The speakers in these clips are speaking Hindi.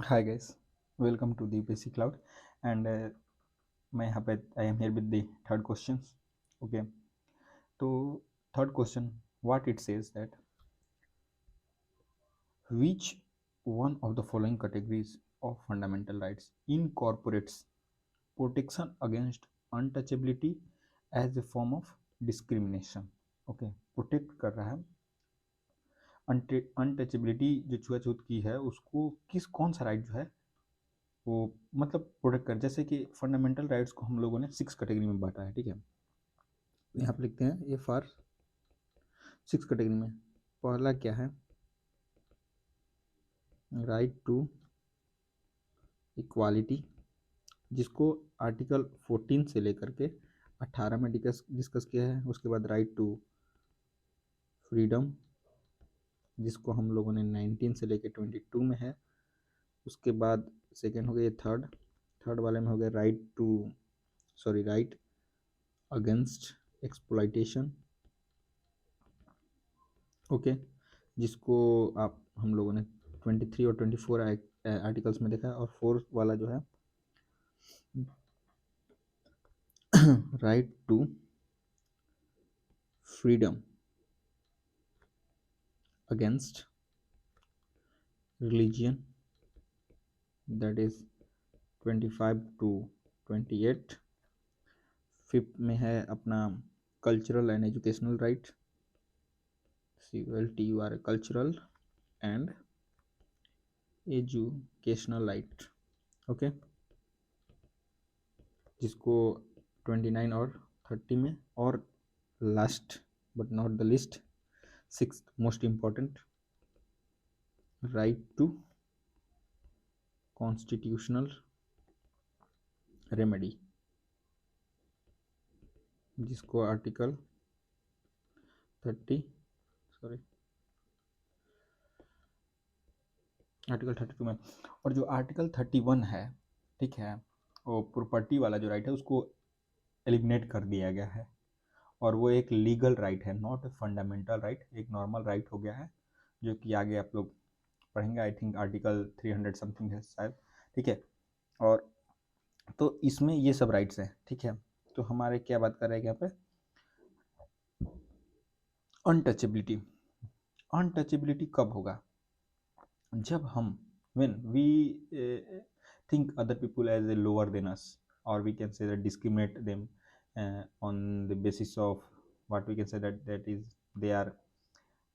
Hi guys, welcome to the Basic Cloud, and मैं यहाँ पे I am here with the third questions. Okay, तो third question, what it says that which one of the following categories of fundamental rights incorporates protection against untouchability as a form of discrimination. Okay, protect कर रहा है अनटचेबिलिटी जो छुआछूत की है उसको कौन सा राइट जो है वो मतलब प्रोटेक्ट कर, जैसे कि फंडामेंटल राइट्स को हम लोगों ने 6 कैटेगरी में बांटा है। ठीक है, यहाँ पे लिखते हैं ये फॉर 6 कैटेगरी में। पहला क्या है, राइट टू इक्वालिटी, जिसको आर्टिकल 14 से लेकर के 18 में डिस्कस किया है। उसके बाद राइट टू फ्रीडम, जिसको हम लोगों ने 19 से लेकर 22 में है। उसके बाद सेकेंड हो गया थर्ड वाले में हो गया राइट अगेंस्ट एक्सप्लॉइटेशन। ओके, जिसको आप हम लोगों ने 23 और 24 आर्टिकल्स में देखा है। और फोर्थ वाला जो है right to freedom against religion, that is 25 to 28। Fifth में है अपना cultural and educational right, CULTUR, cultural and educational right. Okay, जिसको 29 और 30 में। और last but not the list, sixth most important, right to constitutional remedy, जिसको आर्टिकल 32 में। और जो आर्टिकल 31 है, ठीक है, वो प्रॉपर्टी वाला जो राइट है उसको एलिमिनेट कर दिया गया है, और वो एक लीगल राइट है, नॉट फंडामेंटल राइट, एक नॉर्मल राइट हो गया है, जो कि आगे आप लोग पढ़ेंगे। आई थिंक आर्टिकल 300 समथिंग है शायद। ठीक है, और तो इसमें ये सब राइट्स हैं। ठीक है, तो हमारे क्या बात कर रहे हैं यहाँ पे, अनटचेबिलिटी। अनटचेबिलिटी कब होगा, जब हम when we think other people as a lower than us, or we can say that discriminate them on the basis of what we can say that is they are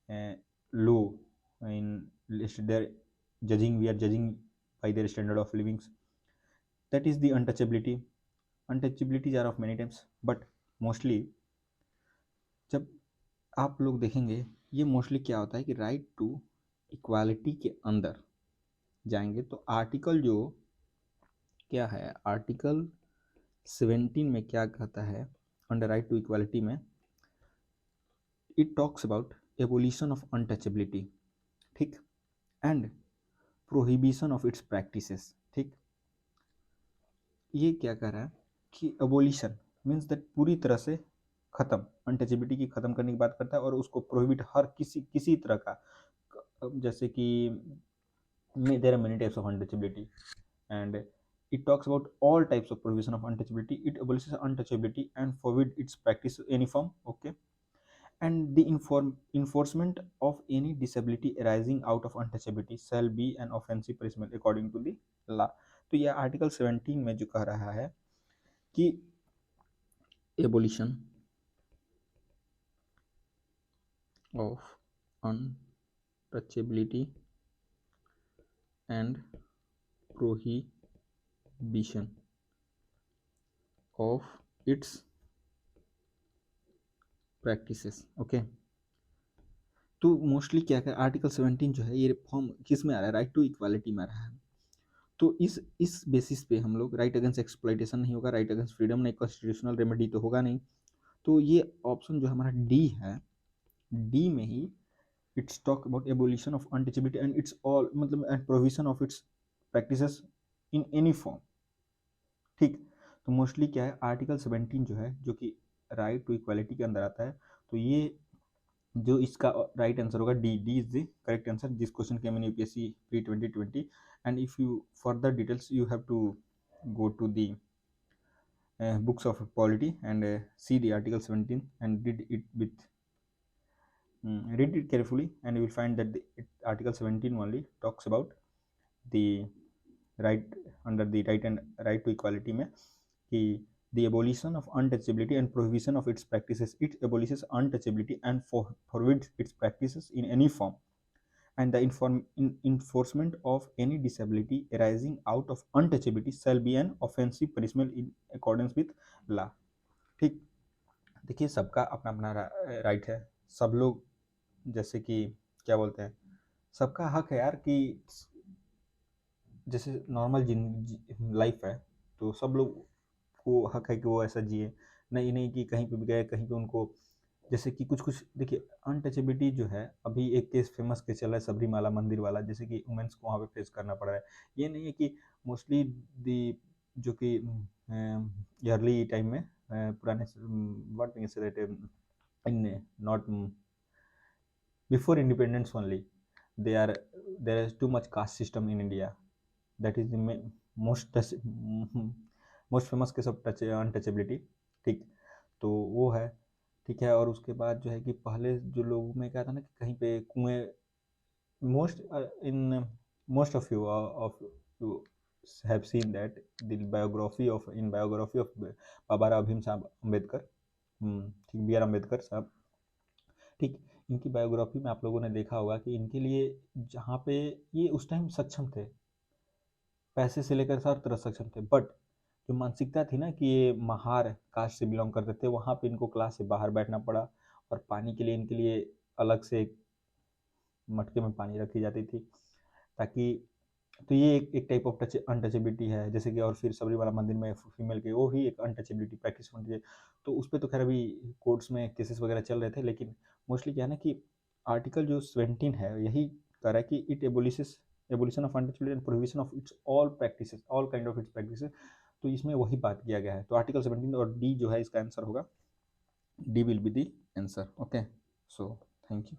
uh, low in their judging, we are judging by their standard of living, that is the untouchability. Untouchabilities are of many types, but mostly जब आप लोग देखेंगे ये मोस्टली क्या होता है कि राइट टू इक्वालिटी के अंदर जाएंगे तो आर्टिकल जो क्या है, आर्टिकल 17 में क्या कहता है, अंडर राइट टू इक्वालिटी में it talks about abolition of untouchability, ठीक, and prohibition of its practices. ठीक, ये क्या कह रहा है कि एबोलिशन मीन्स दैट पूरी तरह से खत्म, अनटचेबिलिटी की खत्म करने की बात करता है, और उसको प्रोहिबिट हर किसी तरह का, जैसे कि there are many types of untouchability, and it talks about all types of prohibition of untouchability. It abolishes untouchability and forbid its practice in any form. Okay, and the enforcement of any disability arising out of untouchability shall be an offensive punishment according to the law. तो यह आर्टिकल 17 में जो कह रहा है कि abolition of untouchability and prohibition of its practices. Okay, तो मोस्टली क्या है, आर्टिकल 17 जो है ये फॉर्म किस में आ रहा है, राइट टू इक्वालिटी में आ रहा है। तो इस बेसिस पे हम लोग राइट अगेंस्ट एक्सप्लॉइटेशन नहीं होगा, राइट अगेंस्ट फ्रीडम नहीं, कॉन्स्टिट्यूशनल रेमेडी तो होगा नहीं। तो ये ऑप्शन जो हमारा डी है, डी में ही its talk about abolition of untouchability and its all मतलब and provision of its practices in any form. ठीक, तो मोस्टली क्या है, आर्टिकल 17 जो है, जो कि राइट टू इक्वालिटी के अंदर आता है, तो ये जो इसका राइट आंसर होगा D, D is the correct answer. This question came in UPSC pre 2020. And if you further details you have to go to the books of polity and see the article 17 and read it carefully, and you will find that article 17 only talks about the right under the right and right to equality में कि the abolition of untouchability and prohibition of its practices. It abolishes untouchability and forbids its practices in any form, and the enforcement of any disability arising out of untouchability shall be an offensive punishment in accordance with law. ठीक, देखिए सबका अपना अपना राइट है. सब लोग जैसे कि क्या बोलते हैं, सबका हक है यार कि जैसे नॉर्मल लाइफ है तो सब लोग को हक है कि वो ऐसा जिए. नहीं नहीं कि कहीं पे भी गए कहीं पे उनको जैसे कि कुछ कुछ देखिए अनटचेबिलिटी जो है. अभी एक केस फेमस केस चल रहा है सबरीमाला मंदिर वाला, जैसे कि वुमेन्स को वहाँ पे फेस करना पड़ रहा है. ये नहीं है कि मोस्टली दी जो कि ईयरली टाइम में पुराने what we say that in not before independence only they are there is too much caste system in India. That is the most famous case of untouchability. ठीक, तो वो है. ठीक है, और उसके बाद जो है कि पहले जो लोगों में क्या था ना कि कहीं पे कुएं most most of you have seen that the biography of बाबा राव भीम साहब अम्बेडकर. ठीक, बी आर अम्बेडकर साहब. ठीक, इनकी बायोग्राफी में आप लोगों ने देखा होगा कि इनके लिए जहाँ पे ये उस टाइम सक्षम थे, पैसे से लेकर हर तरह सक्षम थे, बट जो मानसिकता थी ना कि ये महार कास्ट से बिलोंग करते थे, वहाँ पे इनको क्लास से बाहर बैठना पड़ा और पानी के लिए इनके लिए अलग से मटके में पानी रखी जाती थी ताकि. तो ये एक टाइप ऑफ अनटचेबिलिटी है. जैसे कि और फिर सबरीमाला मंदिर में फीमेल के वो भी एक अनटचेबिलिटी प्रैक्टिस होनी चाहिए. तो उस पर तो खैर अभी कोर्ट्स में केसेस वगैरह चल रहे थे, लेकिन मोस्टली क्या है ना कि आर्टिकल जो 17 है यही कह रहा है कि it abolition of untouchability and prohibition of it's all practices, all kind of its practices. तो इसमें वही बात किया गया है. तो आर्टिकल 17 और डी जो है इसका आंसर होगा, D will be the answer. Okay, so thank you.